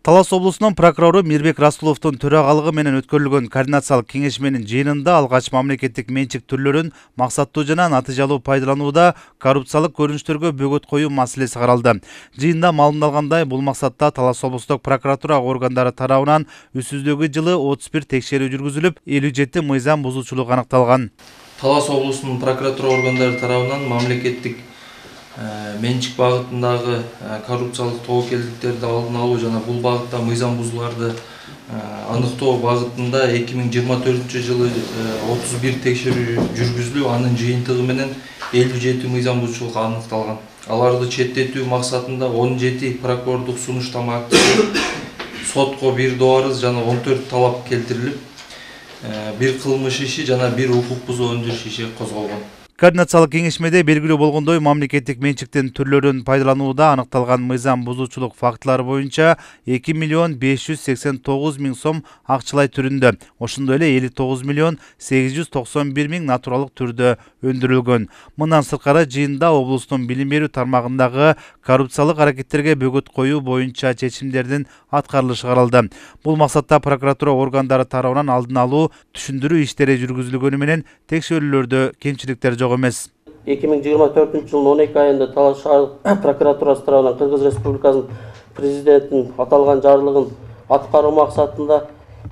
Талас облусунун прокурору Мирбек Расуловдун төрагалыгы менен өткөрүлгөн координациялык кеңешменин жыйынында алгач мамлекеттик менчик түрлөрүн максаттуу жана натыйжалуу пайдаланууда коррупциялык көрүнүштөргө бөгөт коюу маселеси каралды. Жыйында маалымдалгандай, бул максатта Талас облустук прокуратура органдары тарабынан үстүздөгү жылы 31 текшерүү жүргүзүлүп, 57 мыйзам бузуучулук аныкталган. Талас облусунун прокуратура органдары тарабынан мамлекеттик менчик багытындагы коррупциялык тобокелдиктерди алдын алуу жана бул багытта мыйзам бузууларды аныктоо багытында 2024 жылы 31 текшерүү жүргүзүлүп, анын жыйынтыгы менен 57 мыйзам бузуучулук аныкталган. Аларды четтетүү максатында 17 прокурордук сунуштама актisi, сотко 1 доо арыз жана 14 талап келтирилип, 1 кылмыш иши жана 1 укук бузуу өндүрүш иши козголгон. Координациялык кеңешмеде белгилүү болгондой, мамлекеттик менчиктин түрлөрүн пайдаланууда аныкталган мыйзам бузуучулук фактылары боюнча 2 миллион 589 миң сом акчалай түрүндө, ошондой эле 59 миллион 891 миң натуралдык түрдө өндүрүлгөн. Мындан сырткары жыйында облустун билим берүү тармагындагы коррупциялык аракеттерге бөгөт коюу боюнча чечимдердин аткарылышы каралды. Бул максатта прокуратура органдары тарабынан алдын алуу, түшүндүрүү иштери жүргүзүлгөнү менен текшерүүлөрдө кемчиликтер жок эмес. 2024 жылдын 12 айында Талас шаардык прокуратурасы тарабынан Кыргыз Республикасынын президентинин аталган жарлыгын аткаруу максатында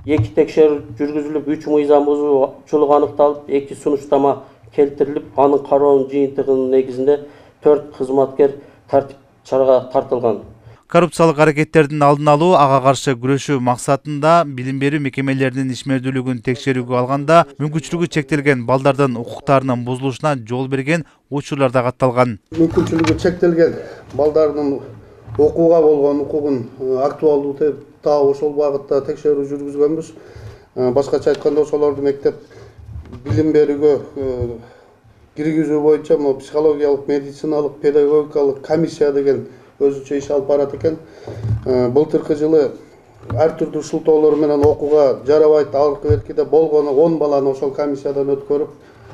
2 текшерүү жүргүзүлүп, 3 мыйзам бузуучулук аныкталып, 2 сунуштама келтирилип, анын кароонун жыйынтыгынын негизинде 4 кызматкер тартип чарага тартылган. Коррупциялык аракеттердин алдын алуу, ага каршы күрөшүү максатында билим берүү мекемелеринин ишмердүүлүгүн текшерүүгө алганда мүмкүнчүлүгү чектелген балдардын укуктарынын бузулушуна жол берген учурлар да катталган. Мүмкүнчүлүгү чектелген балдардын окууга болгон укугун актуалдуу таап ошол багытта текшерүү жүргүзгөнбүз. Башкача айтканда, ошолорду мектеп билим берүүгө киргизүү боюнча психологиялык, медициналык, педагогикалык комиссия деген өзүнчө иш алып барат экен. Былтыркы жылы ар түрдүү шылтоолор менен окууга жарабайт, аркы беркиде болгону 10 баланы ошол комиссиядан өткөрүп,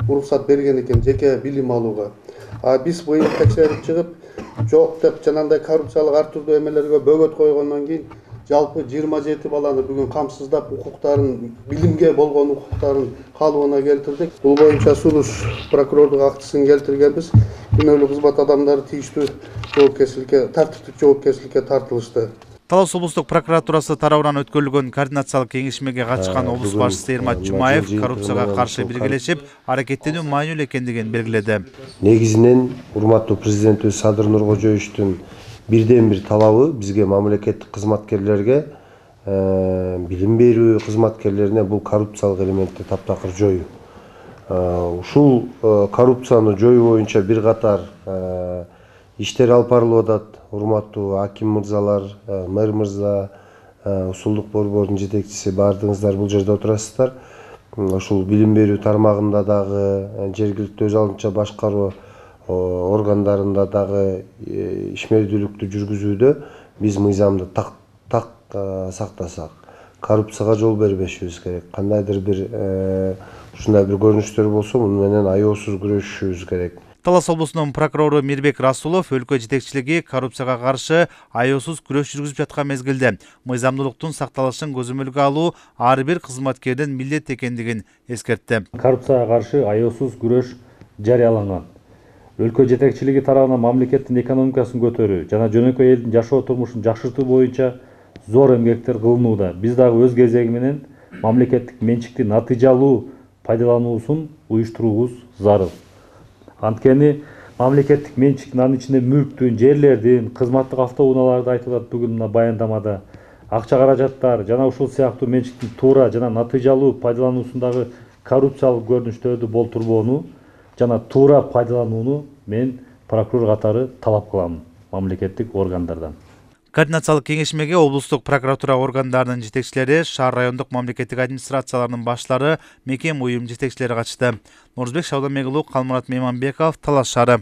уруксат берген экен жеке билим алууга. Биз быйыл текшерип чыгып, жок деп жанагындай коррупциялык ар түрдүү эмелерге бөгөт койгондон кийин жалпы 27 баланы бүгүн камсыздап, укуктарын, билимге болгон укуктарын калыбына келтирдик. Бул боюнча сунуш прокурордук актысын келтиргенбиз. Күнөөлүү кызмат адамдары тийиштүү жоопкерчиликке, тартиптик жоопкерчиликке тартылышты. Талас облустук прокуратурасы тарабынан өткөрүлгөн координациялык кеңешмеге катышкан облус башчысы Эрмат Жумаев коррупцияга каршы биргелешип, аракеттенүү маанилүү экендигин белгиледи. Негизинен урматтуу президентибиз Садыр Нуркожоевичтин бирден бир талабы бизге, мамлекеттик кызматкерлерге, билим берүү кызматкерлерине бул коррупциялык элементти таптакыр жоюу. Ушул коррупцияны жоюу боюнча бир катар иштер алып барылып атат. Урматтуу аким мырзалар, мэр мырза, усулдук борбордун жетекчиси, баардыгыңыздар бул жерде отурасыздар. Ушул билим берүү тармагында дагы, жергиликтүү өз алдынча башкаруу органдарында дагы ишмердүүлүктү жүргүзүүдө биз мыйзамды так сактасак, коррупцияга жол бербешибиз керек. Кандайдыр бир ушундай бир көрүнүштөр болсо, муну менен аеосуз күрөшүшүбүз керек. Талас облусунун прокурору Мирбек Расулов өлкө жетекчилиги коррупцияга каршы аеосуз күрөш жүргүзүп жаткан мезгилде мыйзамдуулуктун сакталышын көзөмөлгө алуу ар бир кызматкердин милдети экендигин эскертти. Коррупцияга каршы аеосуз күрөш жарыяланган. Өлкө жетекчилиги тарабынан мамлекеттин экономикасын көтөрүү жана жөнөкөй элдин жашоо турмушун жакшыртуу боюнча зор эмгектер кылынууда. Биз дагы өз кезеги менен мамлекеттик менчиктин натыйжалуу пайдалануусун уюштуруубуз зарыл. Анткени мамлекеттик менчиктин, анын ичинде мүлктүн, жерлердин, кызматтык автоунааларды айтып атат бүгүн мына баяндамада. Акча каражаттар жана ушул сыяктуу менчиктин туура жана натыйжалуу пайдалануусундагы коррупциялык көрүнүштөрдү болтурбоону жана туура пайдаланууну мен прокурор катары талап кылам мамлекеттик органдардан. Координациялык кеңешмеге облустук прокуратура органдарынын жетекчилери, шаар райондук мамлекеттик администрацияларынын башлары, мекен уюм жетекчилери катышты. Нурузбек Шабдамегулов, Калмурат Мейманбеков, Талас шаары.